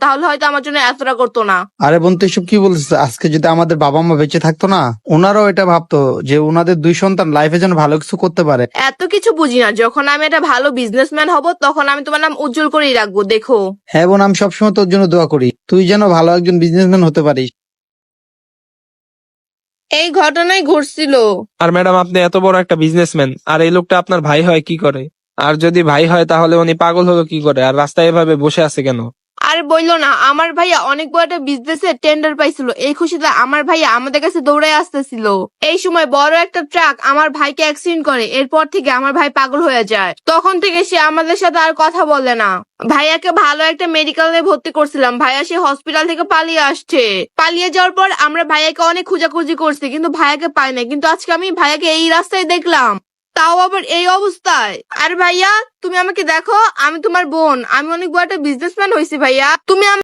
তাহলে হয়তো আমার জন্য এতটা করতো না। আরে বোন তুই এসব কি বলছিস? আজকে যদি আমাদের বাবা মা বেঁচে থাকতো না, ওনারাও এটা ভাবতো যে ওনাদের 2 সন্তান লাইফে যেন ভালো কিছু করতে পারে। এত কিছু বুঝি না, যখন আমি একটা ভালো বিজনেসম্যান হব তখন আমি তোমার নাম উজ্জ্বল করেই রাখবো, দেখো। হ্যাঁ বোন, আমি সবসময় তোর জন্য দোয়া করি, তুই যেন ভালো একজন বিজনেসম্যান হতে পারিস। এই ঘটনাই ঘটছিল। আর ম্যাডাম, আপনি এত বড় একটা বিজনেসম্যান, আর এই লোকটা আপনার ভাই হয় কি করে? আর যদি ভাই হয় তাহলে উনি পাগল হলো কি করে, আর রাস্তায় এভাবে বসে আছে কেন? আর বললো না, আমার ভাইয়া অনেক বড় একটা বিজনেসের টেন্ডার পাইছিল, এই খুশিতে আমার ভাইয়া আমাদের কাছে দৌড়ে আসতেছিল। এই সময় বড় একটা ট্রাক আমার ভাইকে অ্যাক্সিডেন্ট করে, এরপর থেকে আমার ভাই পাগল হয়ে যায়। তখন থেকে সে আমাদের সাথে আর কথা বলে না। ভাইয়াকে ভালো একটা মেডিকেলে ভর্তি করছিলাম, ভাইয়া সে হসপিটাল থেকে পালিয়ে আসছে। পালিয়ে যাওয়ার পর আমরা ভাইয়াকে অনেক খোঁজাখুঁজি করছি, কিন্তু ভাইয়াকে পাই না। কিন্তু আজকে আমি ভাইয়াকে এই রাস্তায় দেখলাম, তাও আবার এই অবস্থায়। আর ভাইয়া, তুমি আমাকে দেখো, আমি তোমার বোন, আমি অনেক বড় একটা বিজনেসম্যান হয়েছি ভাইয়া। তুমি